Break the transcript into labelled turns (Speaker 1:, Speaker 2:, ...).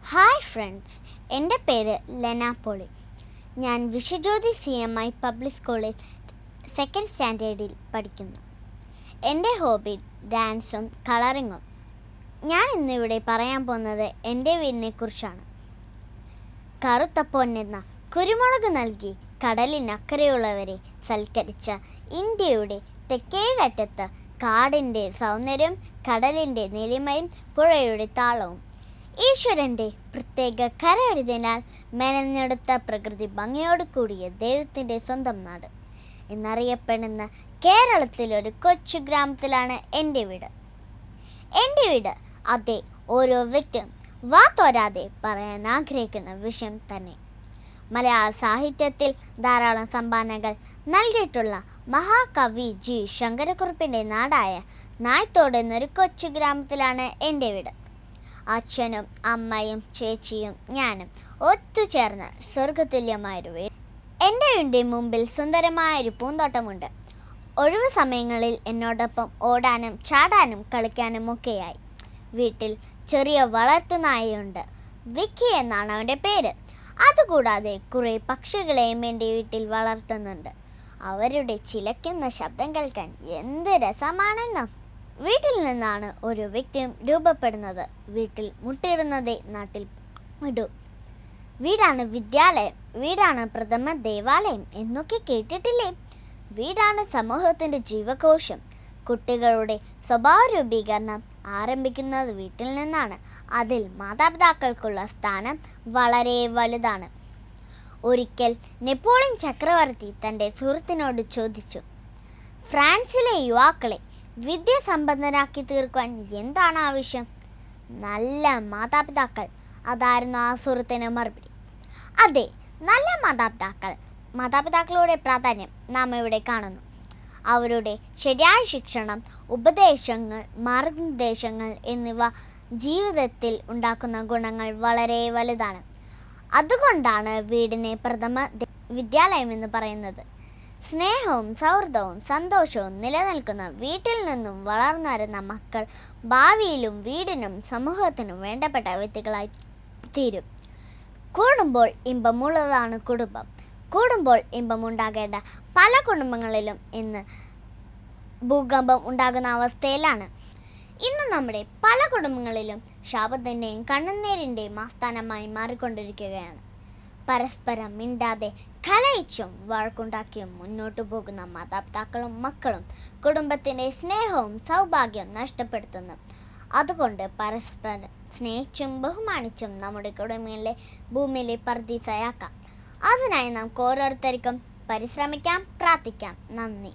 Speaker 1: Hi friends, എൻ്റെ പേര് Lena poly. ഞാൻ വിശ്വജ്യോതി CMI പബ്ലിക് സ്കൂളിൽ സെക്കൻഡ് സ്റ്റാൻഡേർഡിൽ പഠിക്കുന്നു. എൻ്റെ ഹോബി ഡാൻസും കളറിങ്ങും. ഞാൻ ഇന്നിവിടെ പറയാൻ പോകുന്നത് എൻ്റെ വീടിനെ കുറിച്ചാണ്. കറുത്ത പൊന്നെന്ന കുരുമുളക് നൽകി കടലിനക്കരെയുള്ളവരെ സൽക്കരിച്ച ഇന്ത്യയുടെ തെക്കേയറ്റത്ത് കാടിൻ്റെ സൗന്ദര്യം, കടലിൻ്റെ നീലിമയും പുഴയുടെ താളവും, ഈശ്വരൻ്റെ പ്രത്യേക കരയൊഴുതിനാൽ മെനഞ്ഞെടുത്ത പ്രകൃതി ഭംഗിയോട് കൂടിയ ദൈവത്തിൻ്റെ സ്വന്തം നാട് എന്നറിയപ്പെടുന്ന കേരളത്തിലൊരു കൊച്ചു ഗ്രാമത്തിലാണ് എൻ്റെ വീട്. എൻ്റെ വീട് അതെ, ഓരോ വ്യക്തിയും വാത്തോരാതെ പറയാൻ ആഗ്രഹിക്കുന്ന വിഷയം തന്നെ. മലയാള സാഹിത്യത്തിൽ ധാരാളം സംഭാവനകൾ നൽകിയിട്ടുള്ള മഹാകവി G. ശങ്കരക്കുറുപ്പിൻ്റെ നാടായ നായ്ത്തോട് എന്നൊരു കൊച്ചു ഗ്രാമത്തിലാണ് എൻ്റെ വീട്. അച്ഛനും അമ്മയും ചേച്ചിയും ഞാനും ഒത്തുചേർന്ന് സ്വർഗതുല്യമായൊരു വീട്. എൻ്റെ വീടിൻ്റെ മുമ്പിൽ സുന്ദരമായൊരു പൂന്തോട്ടമുണ്ട്. ഒഴിവു സമയങ്ങളിൽ എന്നോടൊപ്പം ഓടാനും ചാടാനും കളിക്കാനും ഒക്കെയായി. വീട്ടിൽ ചെറിയ വളർത്തുനായയുണ്ട്. വിക്കി എന്നാണ് അവൻ്റെ പേര്. അതുകൂടാതെ കുറേ പക്ഷികളെയും എൻ്റെ വീട്ടിൽ വളർത്തുന്നുണ്ട്. അവരുടെ ചിലയ്ക്കുന്ന ശബ്ദം കേൾക്കാൻ എന്ത് രസമാണെന്നോ. വീട്ടിൽ നിന്നാണ് ഒരു വ്യക്തിയും രൂപപ്പെടുന്നത്. വീട്ടിൽ മുട്ടിടുന്നതേ നാട്ടിൽ ഇടൂ. വീടാണ് വിദ്യാലയം, വീടാണ് പ്രഥമ ദേവാലയം എന്നൊക്കെ കേട്ടിട്ടില്ലേ? വീടാണ് സമൂഹത്തിൻ്റെ ജീവകോശം. കുട്ടികളുടെ സ്വഭാവ രൂപീകരണം ആരംഭിക്കുന്നത് വീട്ടിൽ നിന്നാണ്. അതിൽ മാതാപിതാക്കൾക്കുള്ള സ്ഥാനം വളരെ വലുതാണ്. ഒരിക്കൽ നെപ്പോളിയൻ ചക്രവർത്തി തൻ്റെ സുഹൃത്തിനോട് ചോദിച്ചു, ഫ്രാൻസിലെ യുവാക്കളെ വിദ്യാസമ്പന്നരാക്കി തീർക്കുവാൻ എന്താണ് ആവശ്യം? നല്ല മാതാപിതാക്കൾ. അതായിരുന്നു ആ സുഹൃത്തിന് മറുപടി. അതെ, നല്ല മാതാപിതാക്കളുടെ പ്രാധാന്യം നാം ഇവിടെ കാണുന്നു. അവരുടെ ശരിയായ ശിക്ഷണം, ഉപദേശങ്ങൾ, മാർഗനിർദ്ദേശങ്ങൾ എന്നിവ ജീവിതത്തിൽ ഉണ്ടാക്കുന്ന ഗുണങ്ങൾ വളരെ വലുതാണ്. അതുകൊണ്ടാണ് വീടിനെ പ്രഥമ വിദ്യാലയം എന്ന് പറയുന്നത്. സ്നേഹവും സൗഹൃദവും സന്തോഷവും നിലനിൽക്കുന്ന വീട്ടിൽ നിന്നും വളർന്നു വരുന്ന മക്കൾ ഭാവിയിലും വീടിനും സമൂഹത്തിനും വേണ്ടപ്പെട്ട വ്യക്തികളായി തീരും. കൂടുമ്പോൾ ഇമ്പമുള്ളതാണ് കുടുംബം. കൂടുമ്പോൾ ഇമ്പമുണ്ടാകേണ്ട പല കുടുംബങ്ങളിലും ഇന്ന് ഭൂകമ്പം ഉണ്ടാകുന്ന അവസ്ഥയിലാണ്. ഇന്ന് നമ്മുടെ പല കുടുംബങ്ങളിലും ശാപത്തിൻ്റെയും കണ്ണുനീരിൻ്റെയും ആസ്ഥാനമായി മാറിക്കൊണ്ടിരിക്കുകയാണ്. പരസ്പരം മിണ്ടാതെ കലയിച്ചും വഴക്കുണ്ടാക്കിയും മുന്നോട്ടു പോകുന്ന മാതാപിതാക്കളും മക്കളും കുടുംബത്തിൻ്റെ സ്നേഹവും സൗഭാഗ്യവും നഷ്ടപ്പെടുത്തുന്നു. അതുകൊണ്ട് പരസ്പരം സ്നേഹിച്ചും ബഹുമാനിച്ചും നമ്മുടെ കുടുംബങ്ങളിലെ ഭൂമിയിലെ പർദീസയാക്കാം. അതിനായി നമുക്ക് ഓരോരുത്തർക്കും പരിശ്രമിക്കാം, പ്രാർത്ഥിക്കാം. നന്ദി.